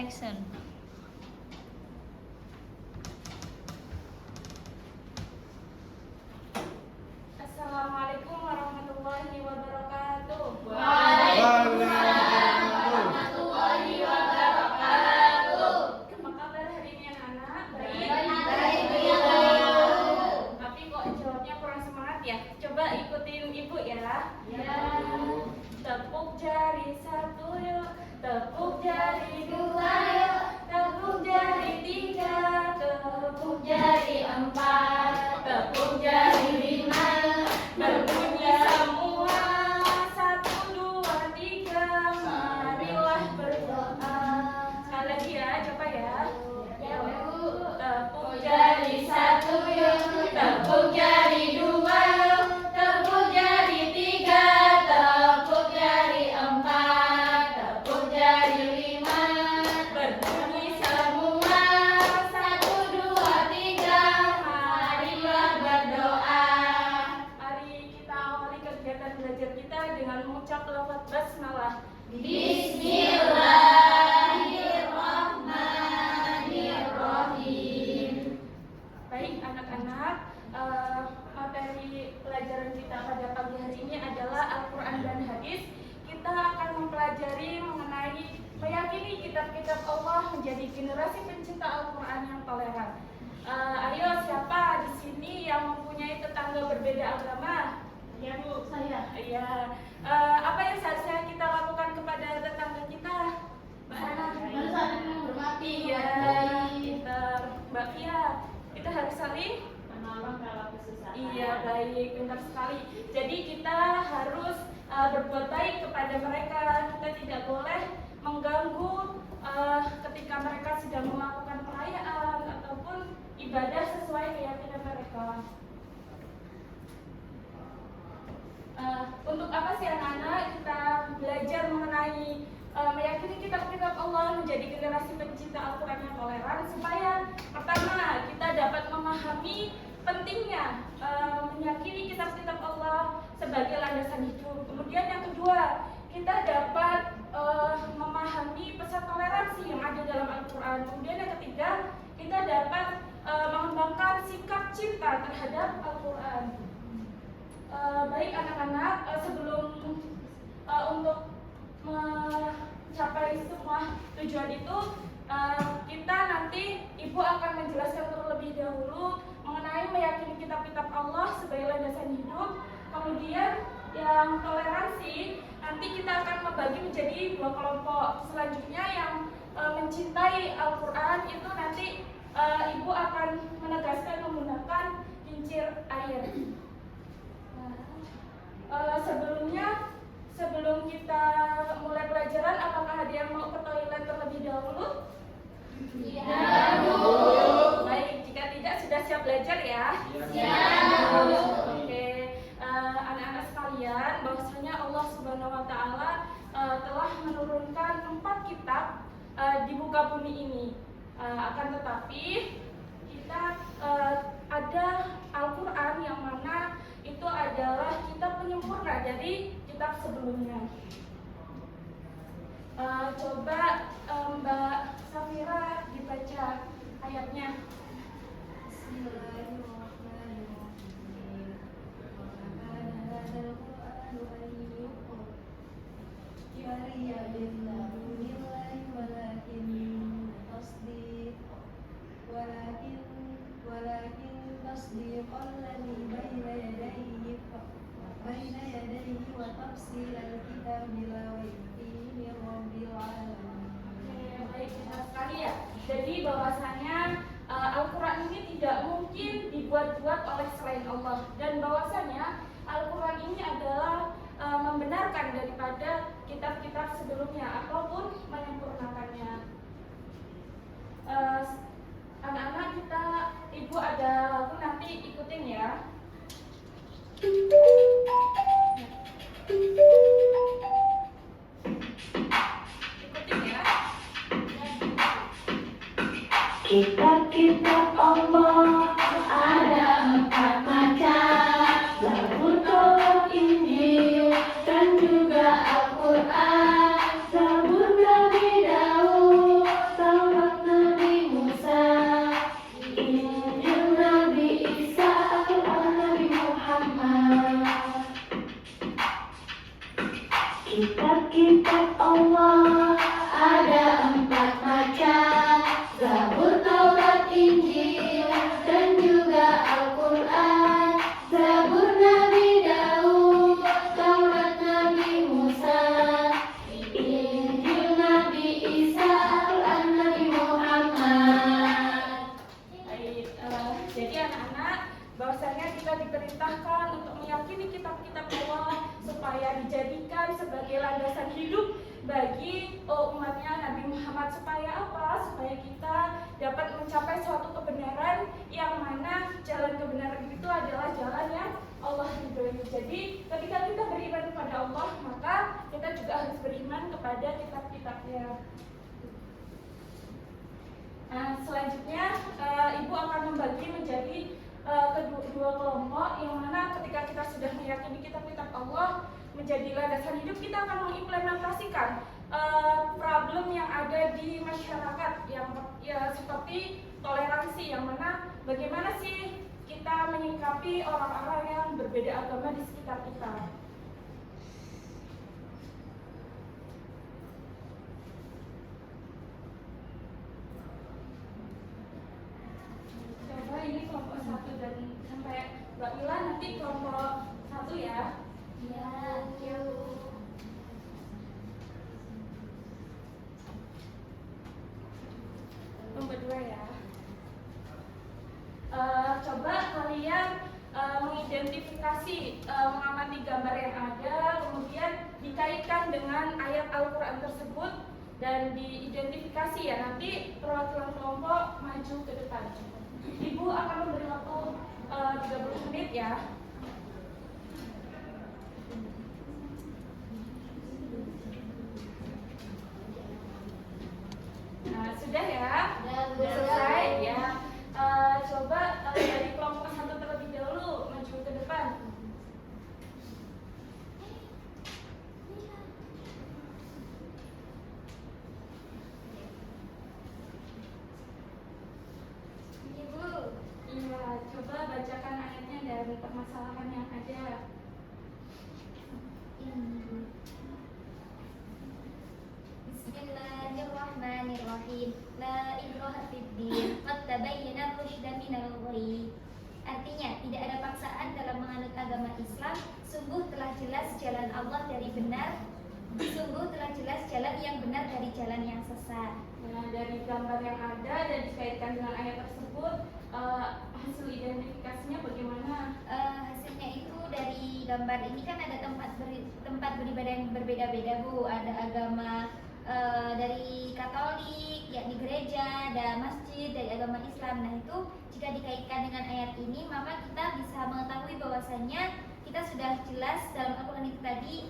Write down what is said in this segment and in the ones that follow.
Action. Assalamualaikum warahmatullahi wabarakatuh. Waalaikumsalam warahmatullahi wabarakatuh. Apa kabar hari ini anak-anak? Baik. Tapi kok jawabnya kurang semangat ya? Coba ikutin ibu ya. Ya. Tepuk jari satu yuk, tepuk jari dua yuk, tepuk jari tiga, tepuk jari empat, tepuk jari lima, berbunyi semua. Satu, dua, tiga, marilah berdoa. Sekali lagi ya, coba ya. Tepuk jari satu yuk, tepuk jari dua yuk, tepuk jari tiga, tepuk jari empat, tepuk jari lima, berbunyi semua. Satu, dua, tiga, marilah berdoa. Mari kita awali kegiatan belajar kita dengan mengucap lafaz basmalah. Bismillahirrahmanirrahim. Baik anak-anak, materi pelajaran kita pada pagi hari ini adalah Al-Quran dan Hadis. Kita akan mempelajari mengenai meyakini kitab-kitab Allah menjadi generasi pencinta Al-Quran yang toleran. Ayo, siapa di sini yang mempunyai tetangga berbeda agama? Ya Bu, saya. Iya. Apa yang seharusnya kita lakukan kepada tetangga kita? Saling menghormati. Iya, pintar Mbak Pia. Kita harus saling Menolong kalau kesusahan. Iya, baik, pintar sekali. Jadi kita harus berbuat baik kepada mereka. Kita tidak boleh mengganggu ketika mereka sedang melakukan perayaan ataupun ibadah sesuai keyakinan mereka. Untuk apa sih anak-anak kita belajar mengenai meyakini kitab-kitab Allah menjadi generasi pencinta Al-Quran yang toleran, supaya pertama kita dapat memahami pentingnya meyakini kitab-kitab Allah sebagai landasan hidup. Kemudian yang kedua, kita dapat memahami pesan toleransi yang ada dalam Al-Quran. Kemudian yang ketiga, kita dapat mengembangkan sikap cinta terhadap Al-Quran. Baik anak-anak, sebelum untuk mencapai semua tujuan itu, kita nanti Ibu akan menjelaskan terlebih dahulu mengenai meyakini kitab-kitab Allah sebagai landasan hidup. Kemudian yang toleransi, nanti kita akan membagi menjadi dua kelompok. Selanjutnya yang mencintai Al-Quran itu nanti Ibu akan menegaskan menggunakan kincir air. Sebelum kita mulai pelajaran, apakah ada yang mau ke toilet terlebih dahulu? Iya, Bu. Baik, jika tidak sudah siap belajar ya? Siap. Oke, anak-anak sekalian, bahwasanya Allah Subhanahu Wa Taala telah menurunkan 4 kitab di muka bumi ini. Akan tetapi kita ada Al-Quran yang mana itu adalah kitab penyempurna dari kitab sebelumnya. Coba Mbak Safira dibaca ayatnya. Baik, benar sekali ya. Jadi bahwasanya Al-Quran ini tidak mungkin dibuat-buat oleh selain Allah, dan bahwasanya Al-Quran ini adalah membenarkan daripada kitab-kitab sebelumnya ataupun menyempurnakannya. Anak-anak kita, Ibu ada lagu nanti ikutin ya. Ikutin ya. Kitab-kitab Allah ada 4 macam, Zabur, Taurat, Injil, dan juga Al-Quran. Zabur Nabi Daud, diperintahkan untuk meyakini kitab-kitab Allah supaya dijadikan sebagai landasan hidup bagi umatnya Nabi Muhammad. Supaya apa? Supaya kita dapat mencapai suatu kebenaran yang mana jalan kebenaran itu adalah jalan yang Allah ridhoi. Jadi ketika kita beriman kepada Allah, maka kita juga harus beriman kepada kitab-kitabnya. Nah, selanjutnya Ibu akan membagi menjadi kedua kelompok, yang mana ketika kita sudah meyakini kitab-kitab Allah menjadi landasan hidup, kita akan mengimplementasikan problem yang ada di masyarakat yang ya seperti toleransi, yang mana bagaimana sih kita menyikapi orang-orang yang berbeda agama di sekitar kita. Coba ini kelompok 1 dan sampai Mbak Mila nanti kelompok 1 ya. Ya. Kelompok 2 ya. Coba kalian mengidentifikasi, mengamati gambar yang ada, kemudian dikaitkan dengan ayat Al-Quran tersebut dan diidentifikasi ya. Nanti perwakilan kelompok maju ke depan. Ibu akan memberi waktu 30 menit ya. Nah, sudah ya? Sudah selesai ya. Coba dari kelompok 1 terlebih dahulu maju ke depan. Iya, coba bacakan ayatnya dan permasalahan yang ada. Bismillahirrahmanirrahim. La ikraha fid-din, qad tabayyana ar-rusydu minal ghayy. Artinya, tidak ada paksaan dalam menganut agama Islam. Sungguh telah jelas jalan Allah dari benar. Sungguh telah jelas jalan yang benar dari jalan yang sesat. Nah, dari gambar yang ada dan dikaitkan dengan ayat tersebut, hasil identifikasinya bagaimana? Hasilnya itu dari gambar ini kan ada tempat beribadah yang berbeda-beda, Bu. Ada agama dari Katolik, yakni gereja, ada masjid dari agama Islam. Nah, itu jika dikaitkan dengan ayat ini, maka kita bisa mengetahui bahwasannya kita sudah jelas dalam Al-Quran itu tadi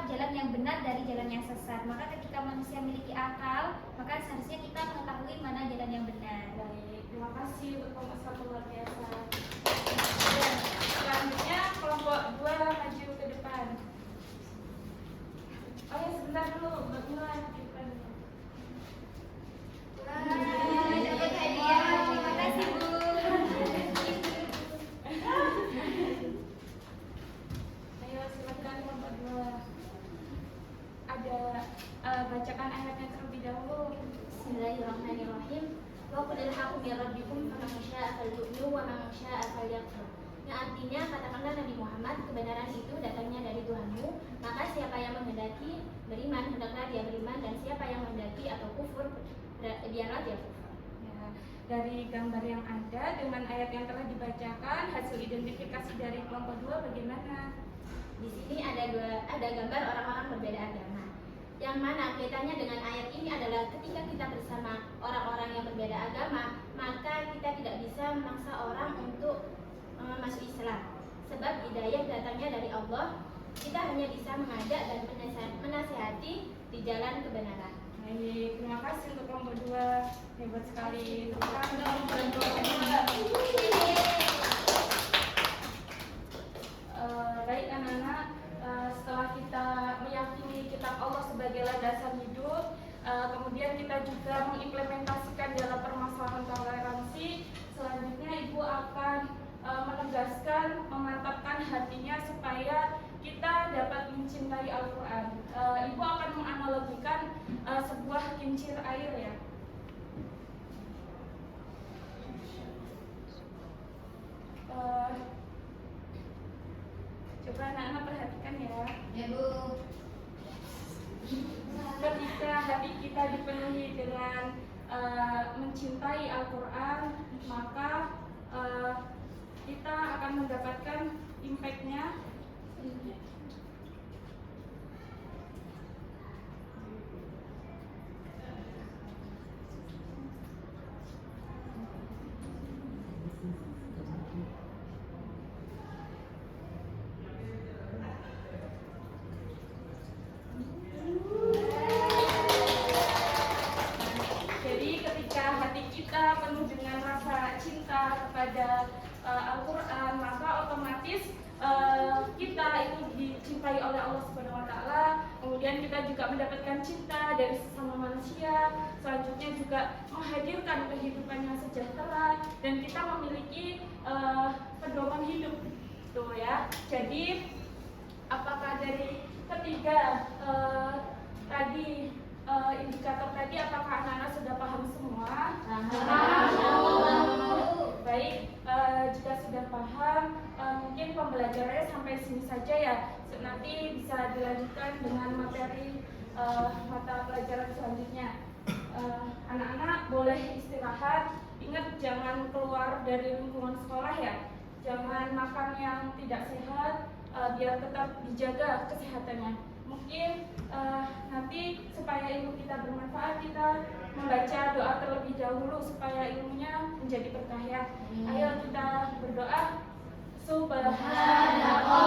jalan yang benar dari jalan yang sesat. Maka ketika manusia memiliki akal, maka seharusnya kita mengetahui mana jalan yang benar. Baik, terima kasih untuk kelompok 1 luar biasa. Dan selanjutnya kelompok 2 maju ke depan. Oh ya, sebentar dulu, Mbak Mila di depan. Dapat hadiah. Terima kasih, Bu. Ayo silakan kelompok 2. Ada bacakan ayatnya terlebih dahulu. Bismillahirrahmanirrahim. Wa qul al-haqqu min rabbikum faman syaa'a falyu'min wa man syaa'a falyakfur. Yang artinya, katakanlah Nabi Muhammad, kebenaran itu datangnya dari Tuhanmu, maka siapa yang menghendaki beriman, hendaklah dia beriman, dan siapa yang menghendaki atau kufur, biarlah dia kufur. Ya, dari gambar yang ada dengan ayat yang telah dibacakan, hasil identifikasi dari kelompok 2 bagaimana? Di sini ada gambar orang-orang berbeda agama. Yang mana kaitannya dengan ayat ini adalah ketika kita bersama orang-orang yang berbeda agama, maka kita tidak bisa memaksa orang untuk masuk Islam. Sebab hidayah datangnya dari Allah. Kita hanya bisa mengajak dan menasihati di jalan kebenaran. Baik, terima kasih untuk kelompok 2. Hebat sekali. Tepuk tangan untuk kelompok 2. Baik anak-anak, setelah kita meyakini kitab Allah sebagai landasan hidup, kemudian kita juga mengimplementasikan dalam permasalahan toleransi. Selanjutnya Ibu akan menegaskan, memantapkan hatinya supaya kita dapat mencintai Al-Quran. Ibu akan menganalogikan sebuah kincir air ya. Coba anak-anak perhatikan ya. Ya, Bu. Ketika hati kita dipenuhi dengan mencintai Al-Quran, maka kita akan mendapatkan impact-nya. Jadi ketika hati kita penuh dengan rasa cinta kepada Al-Quran, maka otomatis kita itu dicintai oleh Allah Subhanahu Wa Taala. Kemudian kita juga mendapatkan cinta dari sesama manusia. Selanjutnya juga menghadirkan kehidupan yang sejahtera dan kita memiliki pedoman hidup, tuh ya. Jadi apakah dari ketiga tadi indikator tadi, apakah anak-anak sudah paham semua? Baik, jika sudah paham, mungkin pembelajarannya sampai sini saja ya. Nanti bisa dilanjutkan dengan materi mata pelajaran selanjutnya. Anak-anak boleh istirahat. Ingat, jangan keluar dari lingkungan sekolah ya. Jangan makan yang tidak sehat, biar tetap dijaga kesehatannya. Mungkin nanti supaya ilmu kita bermanfaat, kita membaca doa terlebih dahulu supaya ilmunya menjadi berkah ya. Ayo kita berdoa. Subhanallah